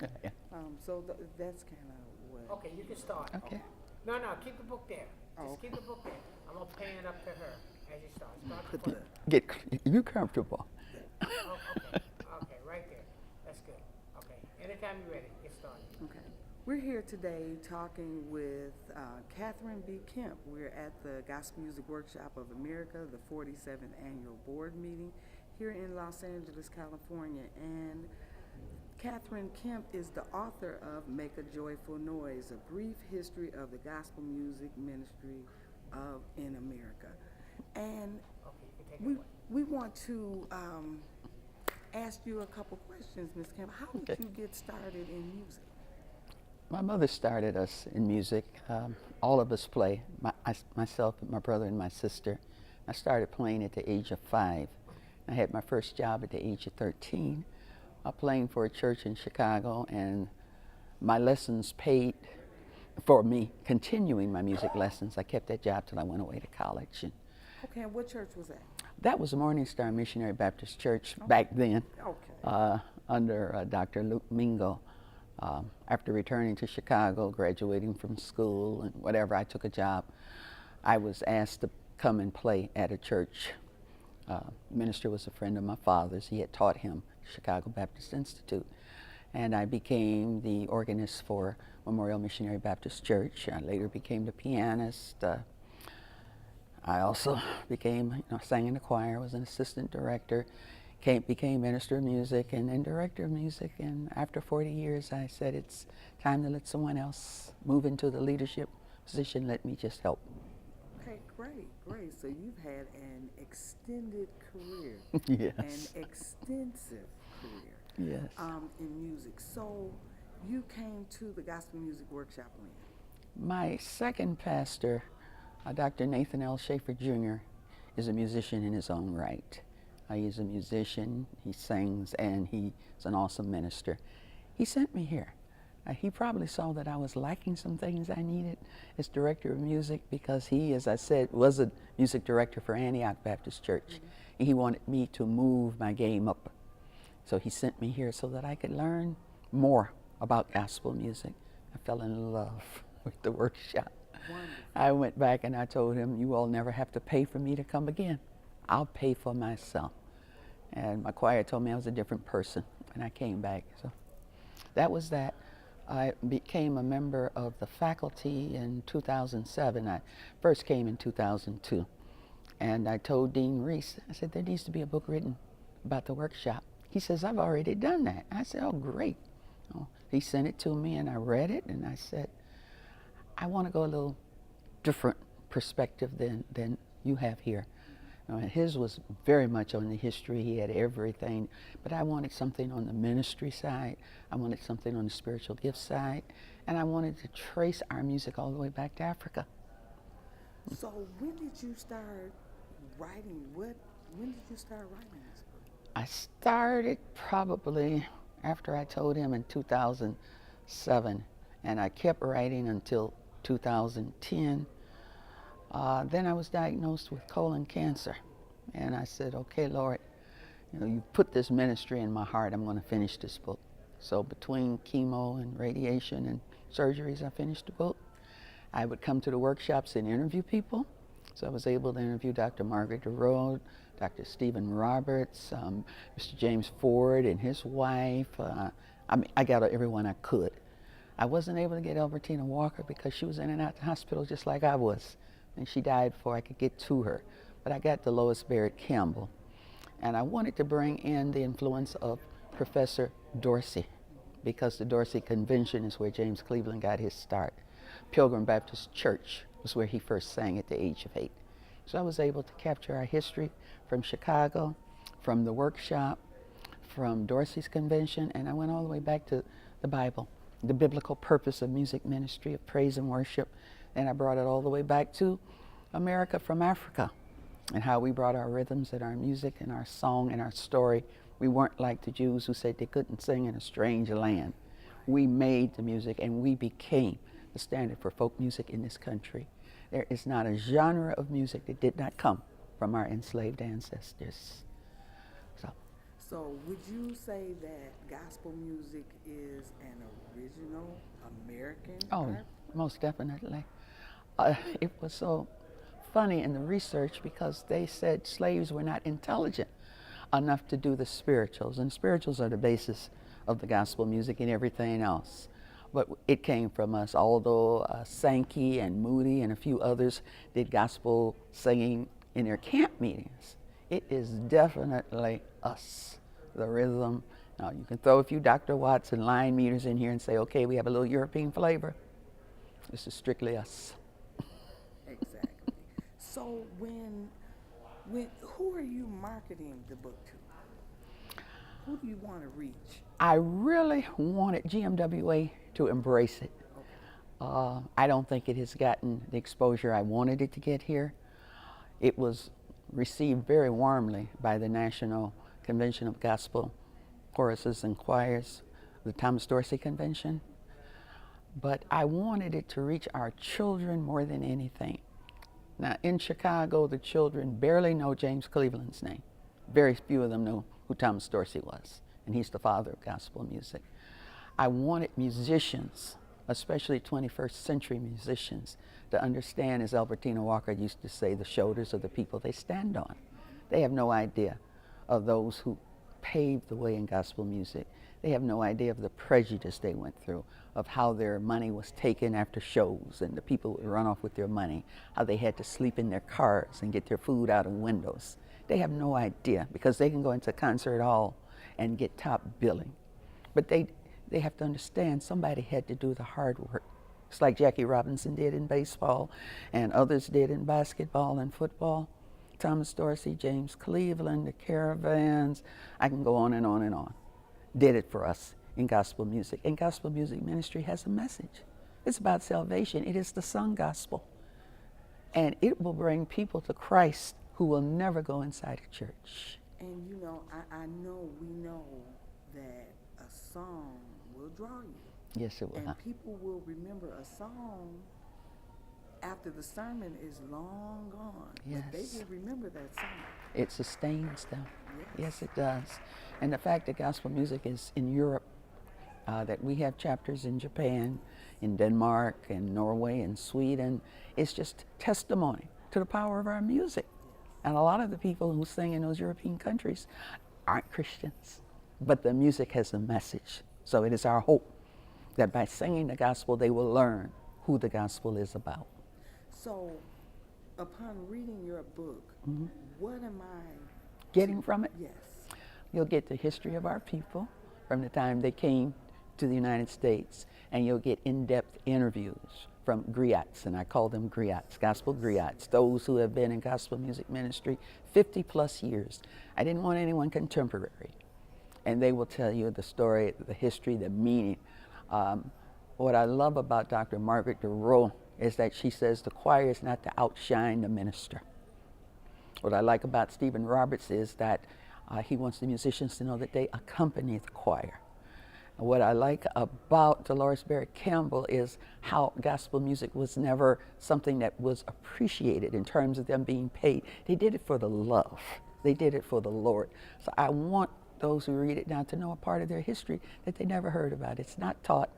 Yeah. So that's kind of what. Okay, you can start. Okay. No, no, keep the book there. Oh, Just keep the book there. I'm gonna pan up to her as you start. Start put from. the. Get you comfortable. Oh, okay, okay, right there. That's good. Okay, anytime you're ready, get started. Okay. We're here today talking with Catherine B. Kemp. We're at the Gospel Music Workshop of America, the 47th annual board meeting here in Los Angeles, California. And Catherine Kemp is the author of Make a Joyful Noise, a brief history of the gospel music ministry in America. And Okay, you can take it we, away. we want to ask you a couple questions, Ms. Kemp. How did Okay. you get started in music? My mother started us in music. All of us play. Myself, my brother, and my sister. I started playing at the age of 5. I had my first job at the age of 13, playing for a church in Chicago, and my lessons paid for me continuing my music lessons. I kept that job till I went away to college. And Okay, and what church was that? that was Morning Star Missionary Baptist Church back then, Okay. under Dr. Luke Mingo. After returning to Chicago, graduating from school and whatever, I took a job. I was asked to come and play at a church. Minister was a friend of my father's. He had taught him Chicago Baptist Institute. And I became the organist for Memorial Missionary Baptist Church. I later became the pianist. I also became, sang in the choir, was an assistant director, became minister of music and then director of music. And after 40 years, I said, it's time to let someone else move into the leadership position. Let me just help. Okay, great, great. So you've had an extended career, Yes. an extensive career Yes. in music. So you came to the Gospel Music Workshop when? My second pastor, Dr. Nathan L. Schaefer Jr., is a musician in his own right. He's a musician, he sings, and he's an awesome minister. He sent me here. He probably saw that I was lacking some things I needed as director of music, because he, as I said, was a music director for Antioch Baptist Church. Mm-hmm. And he wanted me to move my game up. So he sent me here so that I could learn more about gospel music. I fell in love with the workshop. Wonderful. I went back and I told him, you all never have to pay for me to come again. I'll pay for myself. And my choir told me I was a different person, and I came back. So that was that. I became a member of the faculty in 2007. I first came in 2002. And I told Dean Reese, I said, there needs to be a book written about the workshop. He says, I've already done that. I said, oh, great. Oh, he sent it to me, and I read it, and I said, I want to go a little different perspective than you have here. His was very much on the history. He had everything, but I wanted something on the ministry side. I wanted something on the spiritual gift side, and I wanted to trace our music all the way back to Africa. So when did you start writing? When did you start writing this book? I started probably after I told him in 2007, and I kept writing until 2010. Then I was diagnosed with colon cancer, and I said, okay, Lord, you put this ministry in my heart. I'm going to finish this book. So between chemo and radiation and surgeries, I finished the book. I would come to the workshops and interview people. So I was able to interview Dr. Margaret DeRode, Dr. Stephen Roberts, Mr. James Ford and his wife. I got everyone I could. I wasn't able to get Albertina Walker because she was in and out the hospital just like I was. And she died before I could get to her. But I got Dolores Barrett Campbell. And I wanted to bring in the influence of Professor Dorsey, because the Dorsey Convention is where James Cleveland got his start. Pilgrim Baptist Church was where he first sang at the age of 8. So I was able to capture our history from Chicago, from the workshop, from Dorsey's convention, and I went all the way back to the Bible, the biblical purpose of music ministry, of praise and worship. And I brought it all the way back to America from Africa, and how we brought our rhythms and our music and our song and our story. We weren't like the Jews who said they couldn't sing in a strange land. We made the music, and we became the standard for folk music in this country. There is not a genre of music that did not come from our enslaved ancestors. So, would you say that gospel music is an original American Oh, art? most definitely. It was so funny in the research because they said slaves were not intelligent enough to do the spirituals, and spirituals are the basis of the gospel music and everything else. But it came from us, although Sankey and Moody and a few others did gospel singing in their camp meetings. It is definitely us, the rhythm. Now, you can throw a few Dr. Watts and line meters in here and say, okay, we have a little European flavor. This is strictly us. Exactly. So, when who are you marketing the book to? Who do you want to reach? I really wanted GMWA to embrace it. I don't think it has gotten the exposure I wanted it to get here. It was received very warmly by the National Convention of Gospel Choruses and Choirs, the Thomas Dorsey Convention. But I wanted it to reach our children more than anything. Now, in Chicago, the children barely know James Cleveland's name. Very few of them know who Thomas Dorsey was, and he's the father of gospel music. I wanted musicians, especially 21st century musicians, to understand, as Albertina Walker used to say, the shoulders of the people they stand on. They have no idea of those who paved the way in gospel music. They have no idea of the prejudice they went through, of how their money was taken after shows and the people would run off with their money, how they had to sleep in their cars and get their food out of windows. They have no idea because they can go into a concert hall and get top billing. But they have to understand somebody had to do the hard work. It's like Jackie Robinson did in baseball and others did in basketball and football. Thomas Dorsey, James Cleveland, the Caravans, I can go on and on and on, did it for us in gospel music. And gospel music ministry has a message. It's about salvation. It is the sung gospel. And it will bring people to Christ who will never go inside a church. And you know, we know that a song will draw you. Yes, it will. And people will remember a song after the sermon is long gone. Yes. But they will remember that song. It sustains them. Yes. Yes, it does. And the fact that gospel music is in Europe, that we have chapters in Japan, in Denmark, and Norway, and Sweden, it's just testimony to the power of our music. And a lot of the people who sing in those European countries aren't Christians, but the music has a message. So it is our hope that by singing the gospel, they will learn who the gospel is about. So, upon reading your book, what am I Getting from it? Yes. You'll get the history of our people from the time they came to the United States, and you'll get in-depth interviews from griots, and I call them griots, gospel griots, those who have been in gospel music ministry 50 plus years. I didn't want anyone contemporary. And they will tell you the story, the history, the meaning. What I love about Dr. Margaret DeRoe is that she says the choir is not to outshine the minister. What I like about Stephen Roberts is that he wants the musicians to know that they accompany the choir. And what I like about Dolores Barrett Campbell is how gospel music was never something that was appreciated in terms of them being paid. They did it for the love. They did it for the Lord. So I want those who read it now to know a part of their history that they never heard about. It's not taught.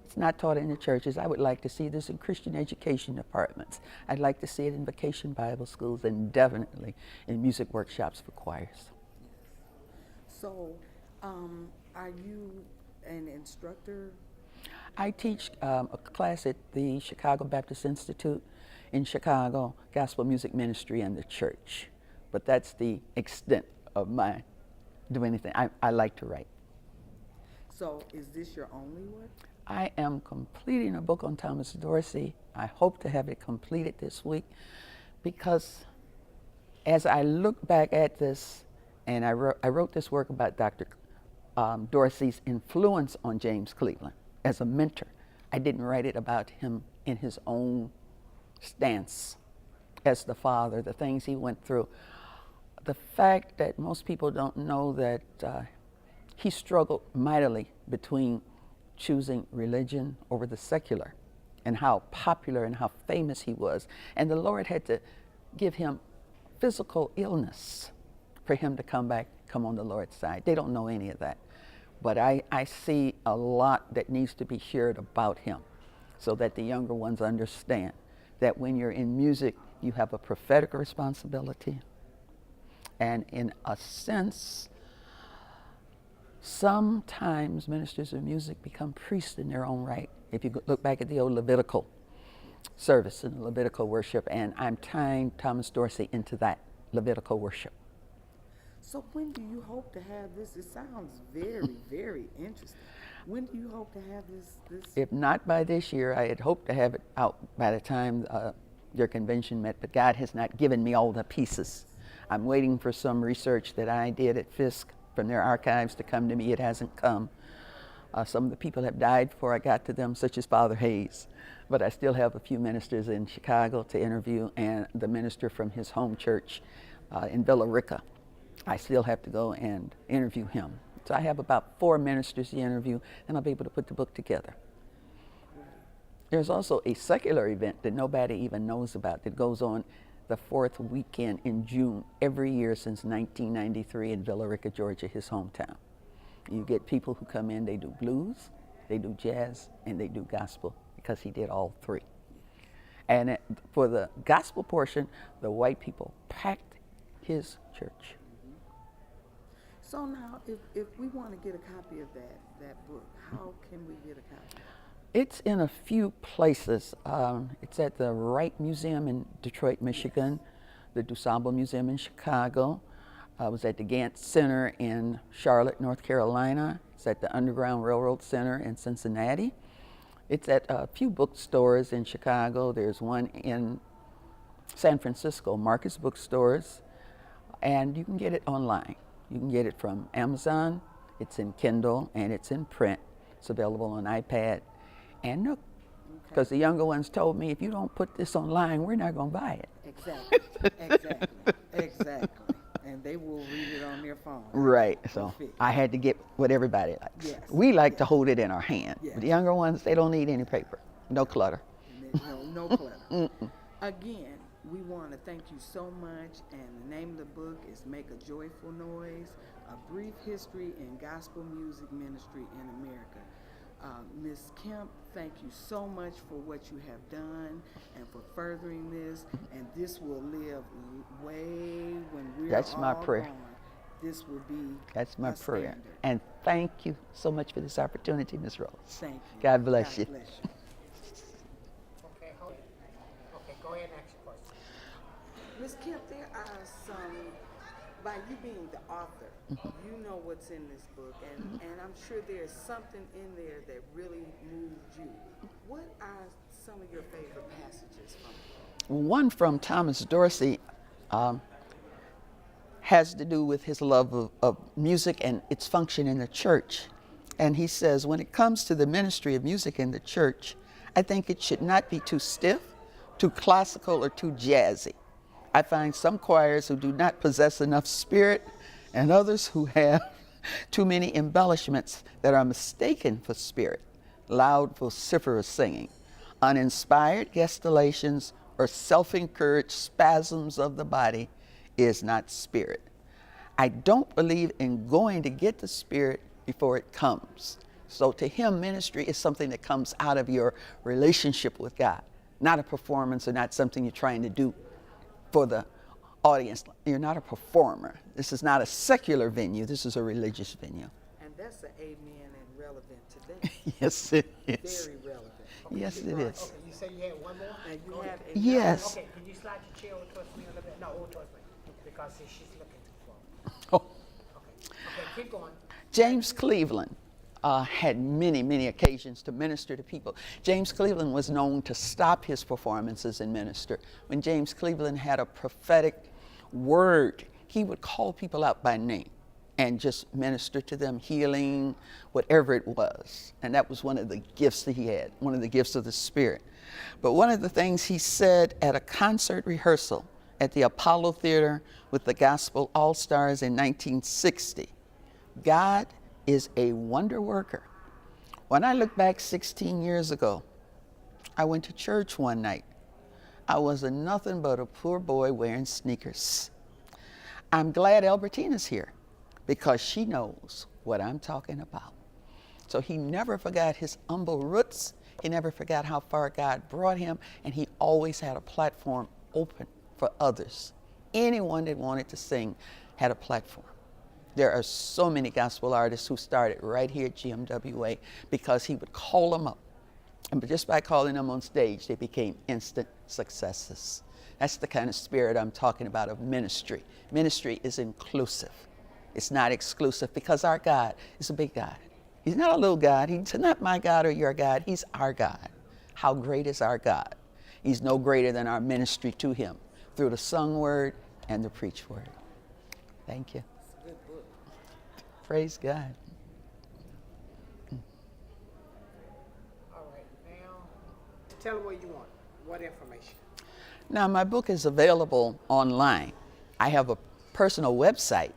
It's not taught in the churches. I would like to see this in Christian education departments. I'd like to see it in vacation Bible schools and definitely in music workshops for choirs. So, are you an instructor? I teach a class at the Chicago Baptist Institute in Chicago, gospel music ministry and the church. But that's the extent of my doing anything. I like to write. So, is this your only work? I am completing a book on Thomas Dorsey. I hope to have it completed this week because as I look back at this, and I wrote this work about Dr. Dorsey's influence on James Cleveland as a mentor. I didn't write it about him in his own stance as the father, the things he went through. The fact that most people don't know that he struggled mightily between choosing religion over the secular, and how popular and how famous he was. And the Lord had to give him physical illness for him to come back come on the Lord's side. They don't know any of that. But I see a lot that needs to be shared about him so that the younger ones understand that when you're in music, you have a prophetic responsibility. And in a sense, sometimes ministers of music become priests in their own right. If you look back at the old Levitical service and Levitical worship, and I'm tying Thomas Dorsey into that Levitical worship. So when do you hope to have this? It sounds very, very interesting. When do you hope to have this? If not by this year, I had hoped to have it out by the time your convention met, but God has not given me all the pieces. I'm waiting for some research that I did at Fisk from their archives to come to me. It hasn't come. Some of the people have died before I got to them, such as Father Hayes. But I still have a few ministers in Chicago to interview, and the minister from his home church in Villa Rica. I still have to go and interview him. So I have about 4 ministers to interview, and I'll be able to put the book together. There's also a secular event that nobody even knows about that goes on the 4th weekend in June every year since 1993 in Villa Rica, Georgia, his hometown. You get people who come in, they do blues, they do jazz, and they do gospel, because he did all 3. And for the gospel portion, the white people packed his church. So now, if we want to get a copy of that book, how can we get a copy? It's in a few places. It's at the Wright Museum in Detroit, Michigan, the DuSable Museum in Chicago. I was at the Gant Center in Charlotte, North Carolina. It's at the Underground Railroad Center in Cincinnati. It's at a few bookstores in Chicago. There's one in San Francisco, Marcus Bookstores, and you can get it online. You can get it from Amazon. It's in Kindle and it's in print. It's available on iPad and Nook. Because the younger ones told me, if you don't put this online, we're not going to buy it. Exactly. And they will read it on their phone. Right. So I had to get what everybody likes. Yes. We like to hold it in our hand. Yes. The younger ones, they don't need any paper. No clutter. No clutter. Again, we want to thank you so much, and the name of the book is Make a Joyful Noise, A Brief History in Gospel Music Ministry in America. Ms. Kemp, thank you so much for what you have done and for furthering this, and this will live way when we're That's all my prayer. gone. This will be That's my a prayer. standard. And thank you so much for this opportunity, Ms. Rose. Thank you. God bless you. God bless you. Okay, hold it. Okay, go ahead and ask your question. Ms. Kemp, there are some, by you being the author, you know what's in this book, and I'm sure there's something in there that really moved you. What are some of your favorite passages from it? One from Thomas Dorsey has to do with his love of music and its function in the church. And he says, when it comes to the ministry of music in the church, I think it should not be too stiff, too classical, or too jazzy. I find some choirs who do not possess enough spirit, and others who have too many embellishments that are mistaken for spirit, loud, vociferous singing, uninspired gesticulations, or self-encouraged spasms of the body is not spirit. I don't believe in going to get the spirit before it comes. So to him, ministry is something that comes out of your relationship with God, not a performance or not something you're trying to do for the audience. You're not a performer. This is not a secular venue. This is a religious venue. And that's an amen and relevant today. Yes, it is. Very relevant. Yes, it is. Okay, you said you had one more? And you Go have ahead. a Yes. Okay, can you slide your chair over towards me a little bit? No, over towards me, because see, she's looking too far. Oh. Okay, keep going. James Cleveland had many, many occasions to minister to people. James Cleveland was known to stop his performances and minister. When James Cleveland had a prophetic word, he would call people out by name and just minister to them, healing, whatever it was. And that was one of the gifts that he had, one of the gifts of the Spirit. But one of the things he said at a concert rehearsal at the Apollo Theater with the Gospel All-Stars in 1960, God is a wonder worker. When I look back 16 years ago, I went to church one night. I was nothing but a poor boy wearing sneakers. I'm glad Albertina's here because she knows what I'm talking about. So he never forgot his humble roots. He never forgot how far God brought him, and he always had a platform open for others. Anyone that wanted to sing had a platform. There are so many gospel artists who started right here at GMWA because he would call them up. And just by calling them on stage, they became instant successes. That's the kind of spirit I'm talking about of ministry. Ministry is inclusive. It's not exclusive, because our God is a big God. He's not a little God. He's not my God or your God. He's our God. How great is our God? He's no greater than our ministry to him through the sung word and the preached word. Thank you. It's a good book. Praise God. All right, now, tell them what you want, what information. Now, my book is available online. I have a personal website,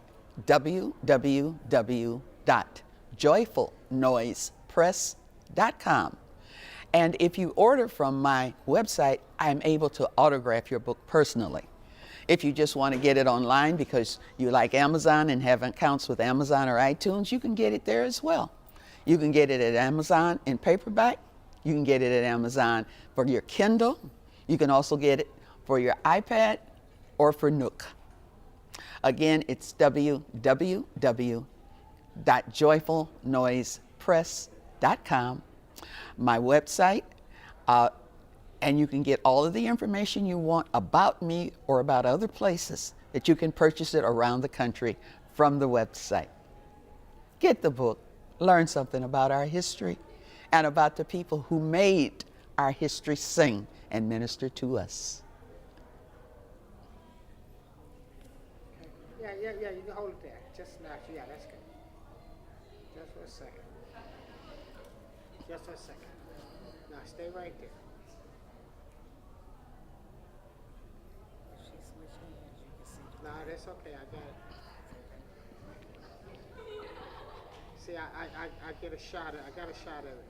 www.joyfulnoisepress.com. And if you order from my website, I'm able to autograph your book personally. If you just want to get it online because you like Amazon and have accounts with Amazon or iTunes, you can get it there as well. You can get it at Amazon in paperback. You can get it at Amazon for your Kindle. You can also get it for your iPad or for Nook. Again, it's www.joyfulnoisepress.com, my website, and you can get all of the information you want about me or about other places that you can purchase it around the country from the website. Get the book, learn something about our history and about the people who made our history sing and minister to us. Yeah, you can hold it there. Just now, yeah, that's good. Just for a second. Just a second. Now, stay right there. She switched hands, you can see. No, that's okay, I got it. See, I get a shot of, I got a shot of it.